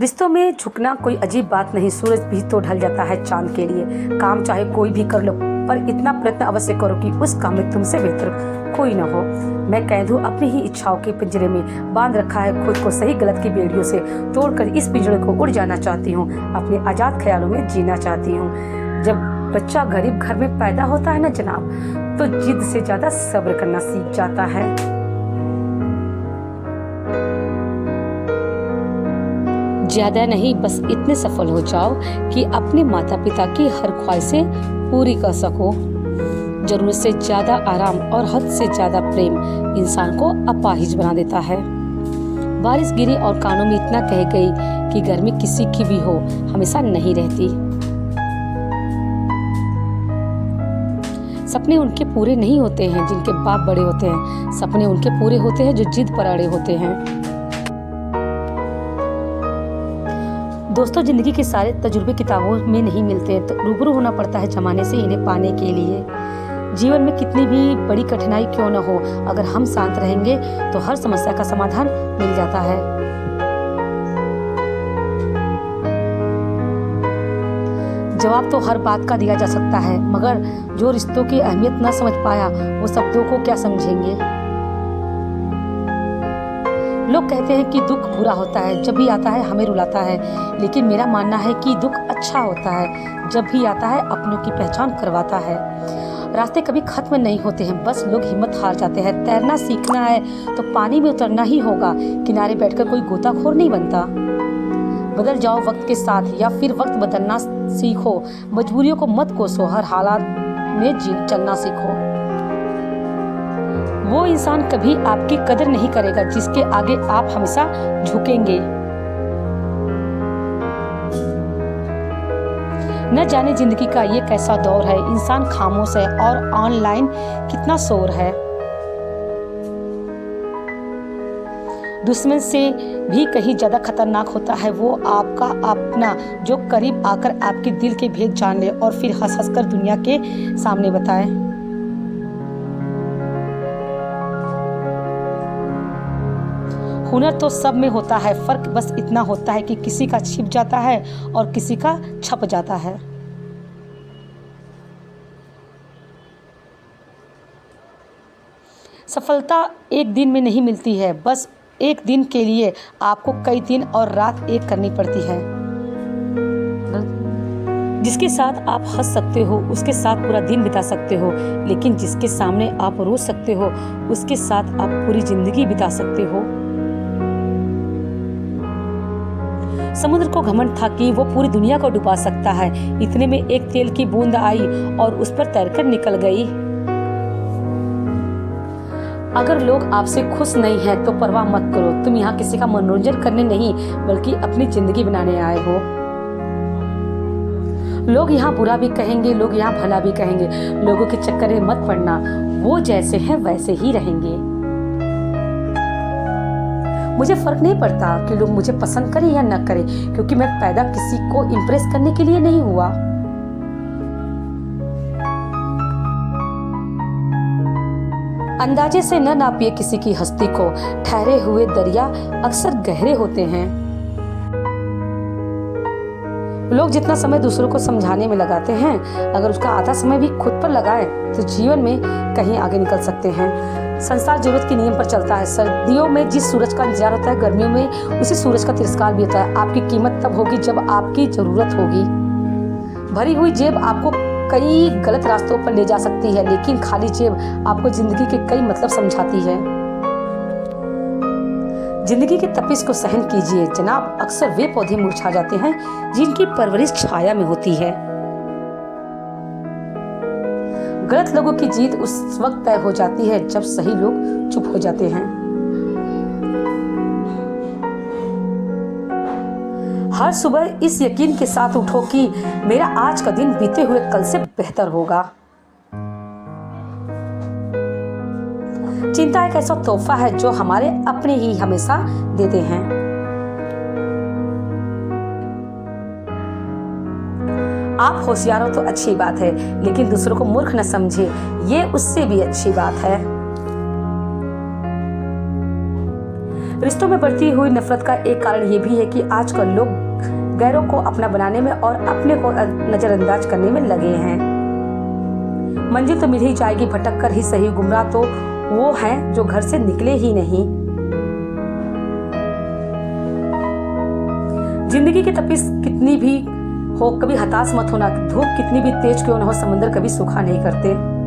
रिश्तों में झुकना कोई अजीब बात नहीं। सूरज भी तो ढल जाता है चांद के लिए। काम चाहे कोई भी कर लो, पर इतना प्रयत्न अवश्य करो कि उस काम में तुमसे बेहतर कोई न हो। मैं कैद हूँ अपनी ही इच्छाओं के पिंजरे में, बांध रखा है खुद को सही गलत की बेड़ियों से। तोड़कर इस पिंजरे को उड़ जाना चाहती हूँ, अपने आज़ाद ख्यालों में जीना चाहती हूँ। जब बच्चा गरीब घर में पैदा होता है ना जनाब, तो जिद से ज़्यादा सब्र करना सीख जाता है। ज़्यादा नहीं, बस इतने सफल हो जाओ कि अपने माता पिता की हर ख्वाहिशें पूरी कर सको। जरूरत से ज़्यादा आराम और हद से ज़्यादा प्रेम इंसान को अपाहिज बना देता है। बारिश गिरी और कानों में इतना कह गई कि गर्मी किसी की भी हो, हमेशा नहीं रहती। सपने उनके पूरे नहीं होते हैं जिनके बाप बड़े होते हैं। सपने उनके पूरे होते हैं जो जिद पर अड़े होते हैं। दोस्तों, जिंदगी के सारे तजुर्बे किताबों में नहीं मिलते, तो रूबरू होना पड़ता है जमाने से इन्हें पाने के लिए। जीवन में कितनी भी बड़ी कठिनाई क्यों न हो, अगर हम शांत रहेंगे तो हर समस्या का समाधान मिल जाता है। जवाब तो हर बात का दिया जा सकता है, मगर जो रिश्तों की अहमियत न समझ पाया वो शब्दों को क्या समझेंगे। लोग कहते हैं कि दुख बुरा होता है, जब भी आता है हमें रुलाता है, लेकिन मेरा मानना है कि दुख अच्छा होता है, जब भी आता है अपनों की पहचान करवाता है। रास्ते कभी खत्म नहीं होते हैं, बस लोग हिम्मत हार जाते हैं। तैरना सीखना है तो पानी में उतरना ही होगा, किनारे बैठकर कोई गोताखोर नहीं बनता। बदल जाओ वक्त के साथ या फिर वक्त बदलना सीखो। मजबूरियों को मत कोसो, हर हालात में चलना सीखो। वो इंसान कभी आपकी कदर नहीं करेगा जिसके आगे आप हमेशा झुकेंगे। न जाने जिंदगी का ये कैसा दौर है, इंसान खामोश है और ऑनलाइन कितना शोर है। दुश्मन से भी कहीं ज्यादा खतरनाक होता है वो आपका अपना, जो करीब आकर आपके दिल के भेद जान ले और फिर हंस हंस कर दुनिया के सामने बताए। हुनर तो सब में होता है, फर्क बस इतना होता है कि किसी का छिप जाता है और किसी का छप जाता है। सफलता एक दिन में नहीं मिलती है, बस एक दिन के लिए आपको कई दिन और रात एक करनी पड़ती है। जिसके साथ आप हंस सकते हो उसके साथ पूरा दिन बिता सकते हो, लेकिन जिसके सामने आप रो सकते हो उसके साथ आप पूरी जिंदगी बिता सकते हो। समुद्र को घमंड था कि वो पूरी दुनिया को डुबा सकता है, इतने में एक तेल की बूंद आई और उस पर तैरकर निकल गई। अगर लोग आपसे खुश नहीं हैं तो परवाह मत करो, तुम यहाँ किसी का मनोरंजन करने नहीं बल्कि अपनी जिंदगी बनाने आए हो। लोग यहाँ बुरा भी कहेंगे, लोग यहाँ भला भी कहेंगे, लोगों के चक्कर में मत पड़ना, वो जैसे हैं वैसे ही रहेंगे। मुझे फर्क नहीं पड़ता कि लोग मुझे पसंद करें या न करें, क्योंकि मैं पैदा किसी को इम्प्रेस करने के लिए नहीं हुआ। अंदाजे से न नापिए किसी की हस्ती को, ठहरे हुए दरिया अक्सर गहरे होते हैं। लोग जितना समय दूसरों को समझाने में लगाते हैं, अगर उसका आधा समय भी खुद पर लगाए तो जीवन में कहीं आगे निकल सकते हैं। संसार जरूरत के नियम पर चलता है। सर्दियों में जिस सूरज का इंतजार होता है, गर्मियों में उसी सूरज का तिरस्कार भी होता है। आपकी कीमत तब होगी जब आपकी जरूरत होगी। भरी हुई जेब आपको कई गलत रास्तों पर ले जा सकती है, लेकिन खाली जेब आपको जिंदगी के कई मतलब समझाती है। जिंदगी की तपिश को सहन कीजिए जनाब, अक्सर वे पौधे मुरझा जाते हैं जिनकी परवरिश छाया में होती है। गलत लोगों की जीत उस वक्त तय हो जाती है जब सही लोग चुप हो जाते हैं। हर सुबह इस यकीन के साथ उठो कि मेरा आज का दिन बीते हुए कल से बेहतर होगा। चिंता एक ऐसा तोहफा है जो हमारे अपने ही हमेशा देते हैं। आप होशियार हो तो अच्छी बात है, लेकिन दूसरों को मूर्ख न समझे, ये उससे भी अच्छी बात है। रिश्तों में बढ़ती हुई नफरत का एक कारण ये भी है कि आजकल लोग गैरों को अपना बनाने में और अपने को नज़रअंदाज करने में लगे हैं। मंजिल तो मिल ही जाएगी, भटक कर ही सही, गुमराह तो वो हैं जो घर से निकले ही नहीं। जिंदगी की तपिश कितनी भी हो, कभी हताश मत होना। धूप कितनी भी तेज क्यों न हो, समंदर कभी सूखा नहीं करते।